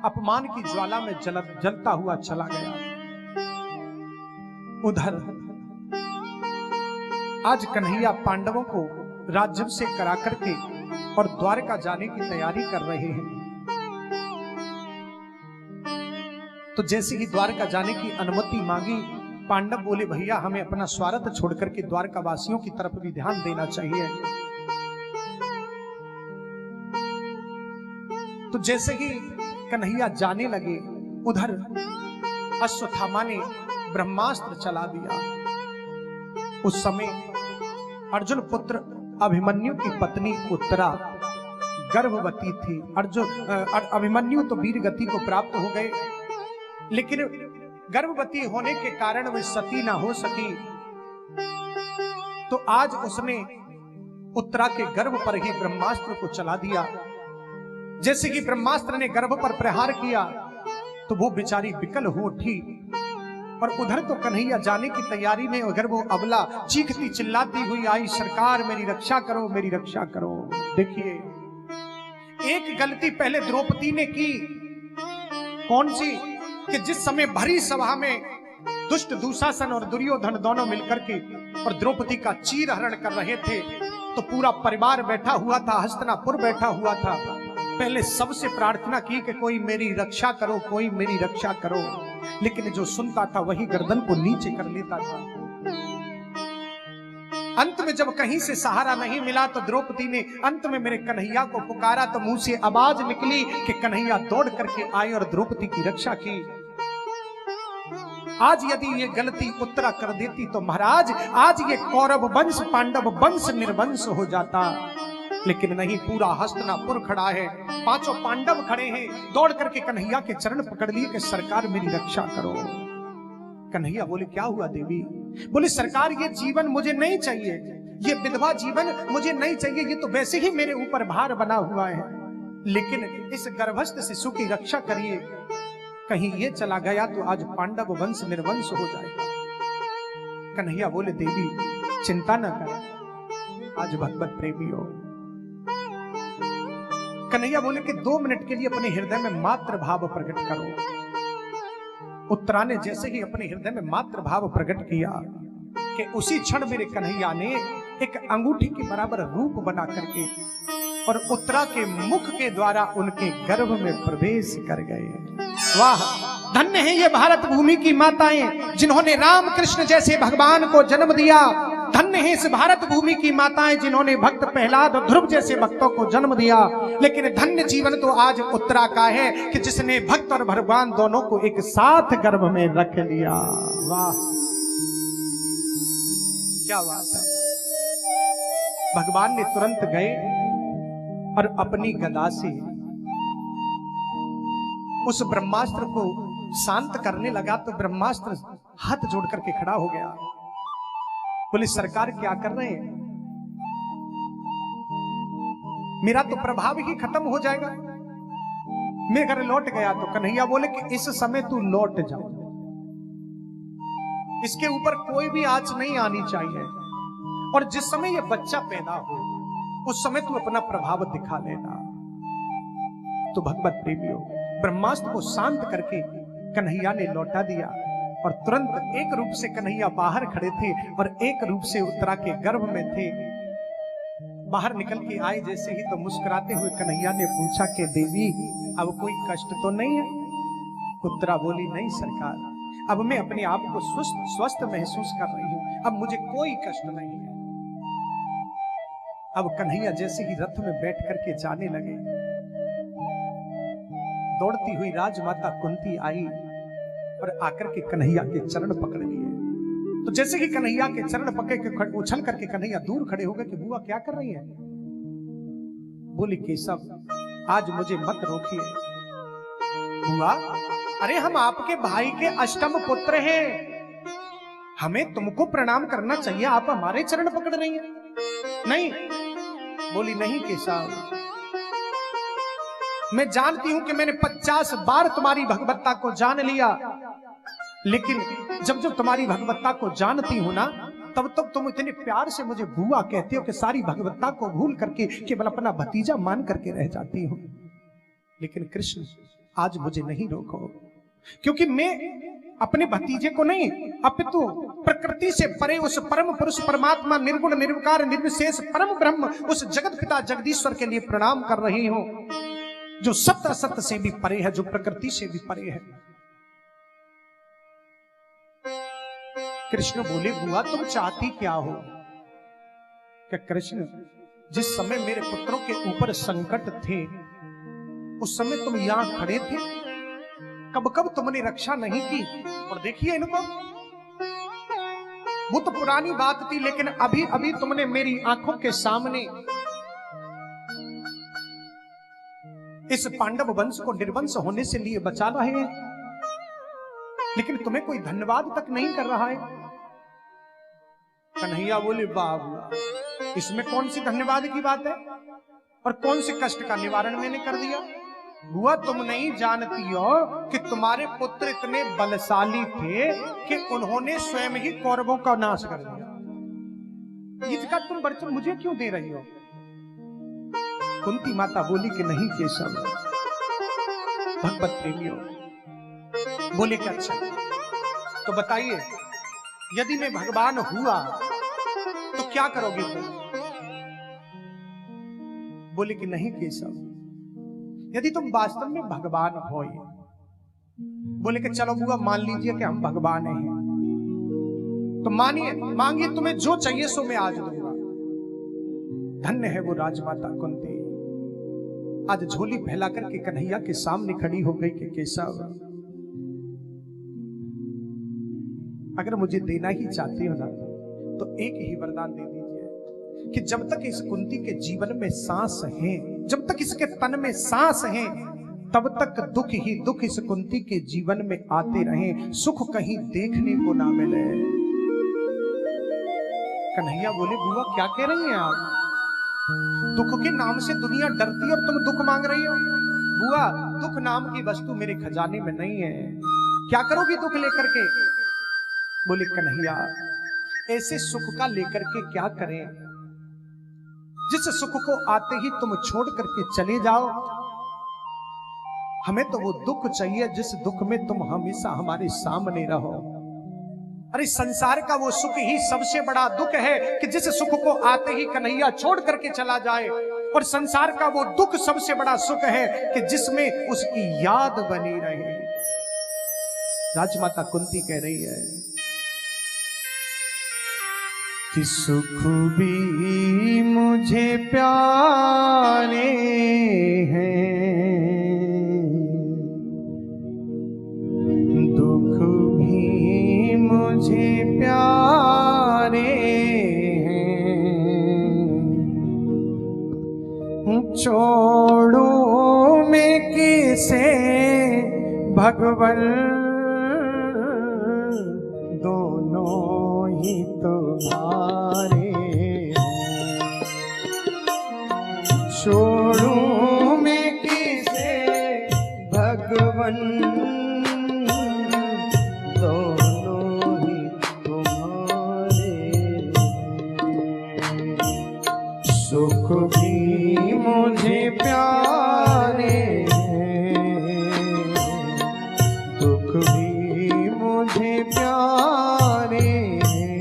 अपमान की ज्वाला में जलता हुआ चला गया। उधर आज कन्हैया पांडवों को राज्य से करा करके और द्वारका जाने की तैयारी कर रहे हैं। तो जैसे ही द्वारका जाने की अनुमति मांगी, पांडव बोले भैया हमें अपना स्वार्थ छोड़ करके द्वारका वासियों की तरफ भी ध्यान देना चाहिए। तो जैसे ही कन्हैया जाने लगे, उधर अश्वत्थामा ने ब्रह्मास्त्र चला दिया। उस समय अर्जुन पुत्र अभिमन्यु की पत्नी उत्तरा गर्भवती थी। अभिमन्यु तो वीर गति को प्राप्त हो गए, लेकिन गर्भवती होने के कारण वे सती ना हो सकी। तो आज उसने उत्तरा के गर्भ पर ही ब्रह्मास्त्र को चला दिया। जैसे कि ब्रह्मास्त्र ने गर्भ पर प्रहार किया तो वो बेचारी विकल हो उठी। और उधर तो कन्हैया जाने की तैयारी में, उधर वो अबला चीखती चिल्लाती हुई आई, सरकार मेरी रक्षा करो, मेरी रक्षा करो। देखिए एक गलती पहले द्रौपदी ने की। कौन सी? कि जिस समय भरी सभा में दुष्ट दुशासन और दुर्योधन दोनों मिलकर के और द्रौपदी का चीर हरण कर रहे थे, तो पूरा परिवार बैठा हुआ था, हस्तिनापुर बैठा हुआ था। पहले सबसे प्रार्थना की कि कोई मेरी रक्षा करो, कोई मेरी रक्षा करो, लेकिन जो सुनता था वही गर्दन को नीचे कर लेता था। अंत में जब कहीं से सहारा नहीं मिला तो द्रौपदी ने अंत में मेरे कन्हैया को पुकारा, तो मुंह से आवाज निकली कि कन्हैया दौड़ करके आए और द्रौपदी की रक्षा की। आज यदि ये गलती उत्तरा कर देती तो महाराज आज ये कौरव वंश पांडव वंश निर्वंश हो जाता, लेकिन नहीं, पूरा हस्तिनापुर खड़ा है, पांचों पांडव खड़े हैं, दौड़ करके कन्हैया के चरण पकड़ लिए कि सरकार मेरी रक्षा करो। कन्हैया बोले क्या हुआ देवी? बोले सरकार ये जीवन मुझे नहीं चाहिए, ये विधवा जीवन मुझे नहीं चाहिए, ये तो वैसे ही मेरे ऊपर भार बना हुआ है, लेकिन इस गर्भस्थ शिशु की रक्षा करिए, कहीं ये चला गया तो आज पांडव वंश निर्वंश हो जाएगा। कन्हैया बोले देवी चिंता न कर, आज भगवत प्रेमी हो। कन्हैया बोले कि 2 मिनट के लिए अपने हृदय में मात्र भाव प्रकट करो। उत्तरा ने जैसे ही अपने हृदय में मात्र भाव प्रकट किया कि उसी क्षण मेरे कन्हैया ने एक अंगूठी के बराबर रूप बना करके और उत्तरा के मुख के द्वारा उनके गर्भ में प्रवेश कर गए। वाह, धन्य है ये भारत भूमि की माताएं जिन्होंने राम कृष्ण जैसे भगवान को जन्म दिया। धन्य है इस भारत भूमि की माताएं जिन्होंने भक्त प्रहलाद और ध्रुव जैसे भक्तों को जन्म दिया। लेकिन धन्य जीवन तो आज उत्तरा का है कि जिसने भक्त और भगवान दोनों को एक साथ गर्भ में रख लिया। वाह क्या बात है। भगवान ने तुरंत गए और अपनी गदा से उस ब्रह्मास्त्र को शांत करने लगा, तो ब्रह्मास्त्र हाथ जोड़ करके खड़ा हो गया। बोले सरकार क्या कर रहे हैं? मेरा तो प्रभाव ही खत्म हो जाएगा, मैं घर लौट गया। तो कन्हैया बोले कि इस समय तू लौट जा, इसके ऊपर कोई भी आंच नहीं आनी चाहिए, और जिस समय यह बच्चा पैदा हो उस समय तू अपना प्रभाव दिखा लेना। तो भगवत प्रेमियों, ब्रह्मास्त्र को शांत करके कन्हैया ने लौटा दिया और तुरंत एक रूप से कन्हैया बाहर खड़े थे और एक रूप से उत्तरा के गर्भ में थे। बाहर निकल के आए जैसे ही तो मुस्कुराते हुए कन्हैया ने पूछा कि देवी अब कोई कष्ट तो नहीं है? उत्तरा बोली नहीं सरकार, अब मैं अपने आप को स्वस्थ महसूस कर रही हूं, अब मुझे कोई कष्ट नहीं है। अब कन्हैया जैसे ही रथ में बैठ करके जाने लगे, दौड़ती हुई राजमाता कुंती आई और आकर के कन्हैया के चरण पकड़ लिए। तो जैसे ही कन्हैया के चरण पकड़ के उछल करके कन्हैया दूर खड़े हो गए कि बुआ क्या कर रही है? बोली केशव आज मुझे मत रोकिए। बुआ अरे हम आपके भाई के अष्टम पुत्र हैं, हमें तुमको प्रणाम करना चाहिए, आप हमारे चरण पकड़ रही हैं। नहीं, बोली नहीं केशव, मैं जानती हूं कि मैंने 50 बार तुम्हारी भगवत्ता को जान लिया, लेकिन जब जब तुम्हारी भगवत्ता को जानती हूं ना, तब तब तुम इतने प्यार से मुझे बुआ कहते हो कि सारी भगवत्ता को भूल करके केवल अपना भतीजा मान करके रह जाती हो। लेकिन कृष्ण आज मुझे नहीं रोको, क्योंकि मैं अपने भतीजे को नहीं अपितु प्रकृति से परे उस परम पुरुष परमात्मा निर्गुण निर्विकार निर्विशेष परम ब्रह्म उस जगत पिता जगदीश्वर के लिए प्रणाम कर रही हूं, जो सत्य असत्य से भी परे है, जो प्रकृति से भी परे है। कृष्ण बोले बुआ तुम चाहती क्या हो? क्या कृष्ण जिस समय मेरे पुत्रों के ऊपर संकट थे उस समय तुम यहां खड़े थे, कब कब तुमने रक्षा नहीं की? और देखिए इनको, वो तो पुरानी बात थी, लेकिन अभी अभी तुमने मेरी आंखों के सामने इस पांडव वंश को निर्वंश होने से लिए बचा रहे हैं, लेकिन तुम्हें कोई धन्यवाद तक नहीं कर रहा है। कन्हैया बोले बाबू इसमें कौन सी धन्यवाद की बात है, और कौन से कष्ट का निवारण मैंने कर दिया? बुआ तुम नहीं जानती हो कि तुम्हारे पुत्र इतने बलशाली थे कि उन्होंने स्वयं ही कौरवों का नाश कर दिया, इसका तुम बर्तन मुझे क्यों दे रही हो? कुंती माता बोली कि नहीं केशव, भगवत प्रेमियों बोले कि अच्छा तो बताइए यदि मैं भगवान हुआ तो क्या करोगे तुम? बोले कि नहीं केशव, यदि तुम वास्तव में भगवान हो, बोले कि चलो बुआ मान लीजिए कि हम भगवान हैं, तो मानिए, मांगिए, तुम्हें जो चाहिए सो मैं आज दूंगा। धन्य है वो राजमाता कुंती, आज झोली फैला करके कन्हैया के सामने खड़ी हो गई कि केशव, अगर मुझे देना ही चाहते हो ना तो एक ही वरदान दे दीजिए कि जब तक इस कुंती के जीवन में सांस है, जब तक इसके तन में सांस है, तब तक दुख ही दुख इस कुंती के जीवन में आते रहें, सुख कहीं देखने को ना मिले। कन्हैया बोले बुआ क्या कह रही हैं आप? दुख के नाम से दुनिया डरती है और तुम दुख मांग रही हो? बुआ दुख नाम की वस्तु मेरे खजाने में नहीं है, क्या करोगी दुख लेकर के? बोले कन्हैया ऐसे सुख का लेकर के क्या करें जिस सुख को आते ही तुम छोड़ करके चले जाओ। हमें तो वो दुख चाहिए जिस दुख में तुम हमेशा हमारे सामने रहो। अरे संसार का वो सुख ही सबसे बड़ा दुख है कि जिस सुख को आते ही कन्हैया छोड़ करके चला जाए, और संसार का वो दुख सबसे बड़ा सुख है कि जिसमें उसकी याद बनी रहे। राजमाता कुंती कह रही है कि सुख भी मुझे प्यारे हैं, दुख भी मुझे प्यारे हैं, छोड़ो मैं किसे भगवन, दोनों ही तुम्हारे हैं, छोड़ूं मैं किसे भगवन, दोनों ही तुम्हारे हैं, सुख भी मुझे प्यारे हैं, दुख भी मुझे प्यारे हैं,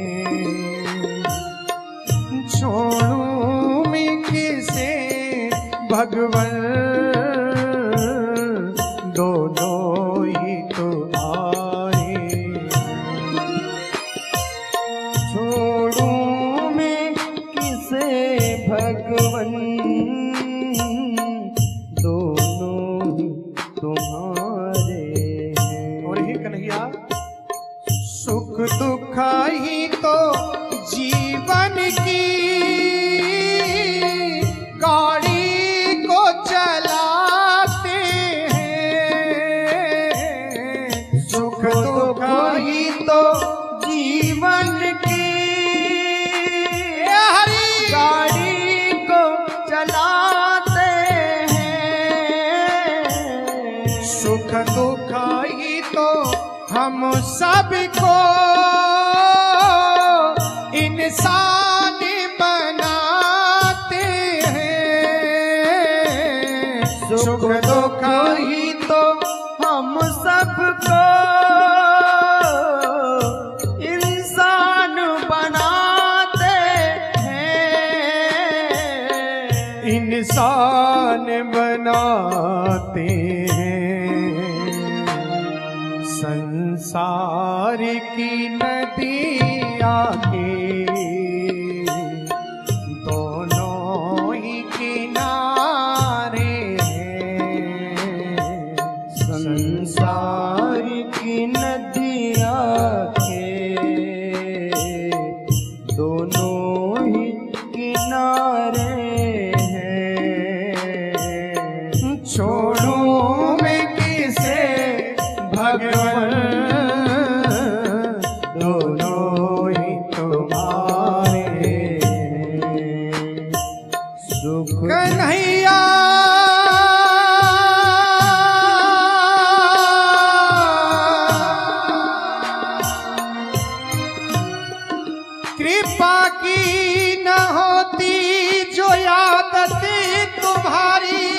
छोड़ूं मैं किसे भगवन, दोनों ही तुम्हारे, छोड़ूं मैं किसे भगवन, दोनों ही तुम्हारे हैं। और हे कन्हैया सुख दुख ही तो जीवन की गाड़ी को चलाते हैं, सुख दुख ही तो जीवन की गाड़ी को चलाते हैं, सुख दुख ही तो हम सबको इंसान बनाते हैं, सुख दुख ही तो हम सबको इंसान बनाते हैं, इंसान बनाते हैं, संसार की नदिया के दोनों ही किनारे हैं, संसार की नदिया के दोनों ही किनारे हैं, छोड़ूं मैं किसे भगवन, दोनों ही तुम्हारे हैं, सुख कन्हैया कृपा की न होती जो आदत तुम्हारी,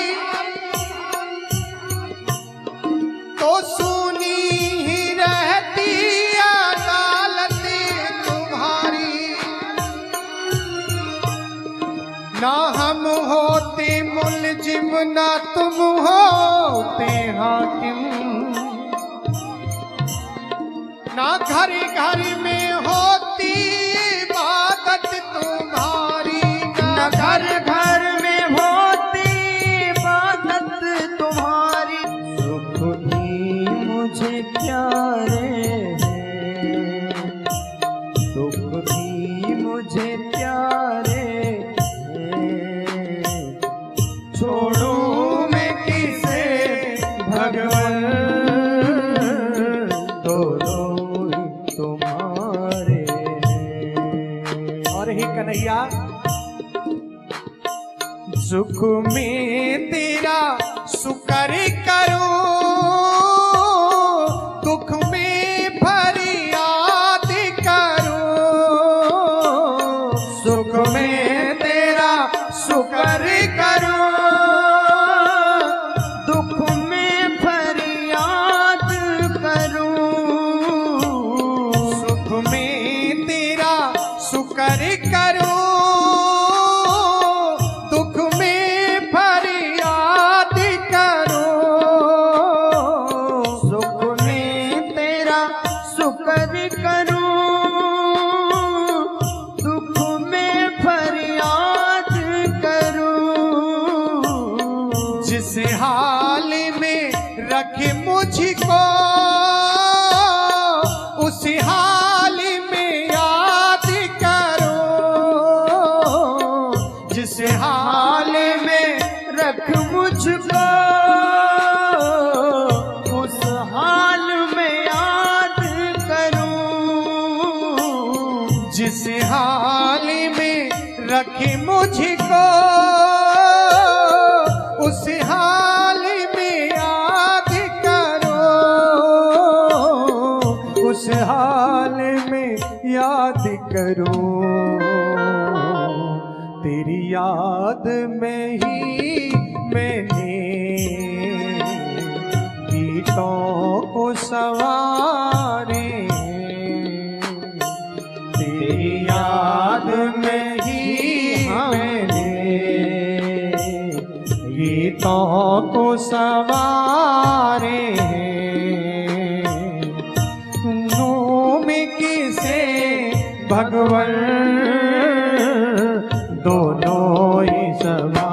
तो सुनी ही रहती अदालत तुम्हारी, ना हम होते जिमना तुम होते हाकिम, ना घर घर में होती इबादत तुम्हारी, न घर घर में होती इबादत तुम्हारी। सुख भी मुझे प्यारे हैं, दुख भी मुझे प्यारे हैं। छोड़ूं मैं किसे भगवान, दोनों ही तुम्हारे हैं। और हे कन्हैया, सुख में तेरा शुक्र करूं, दुख में फरियाद करूं। सुख में तेरा शुक्र करूं, दुख में फरियाद करूं। सुख में तेरा शुक्र करूं, दुख में फरियाद करूं। सुख में तेरा शुक्र करूं, दुख में फरियाद करूं। जिस हाल में रखे मुझको उस हाल में याद करो। जिस हाल में रख मुझको उस हाल में याद करूं। जिस हाल में रखे मुझको उस हाल में याद करो। उस हाल में याद करो। तेरी याद में ही मैंने गीतों को सवारे। तेरी याद में ही मैंने गीतों को सवारे। नूम किसे भगवन दोनों ही सवारे।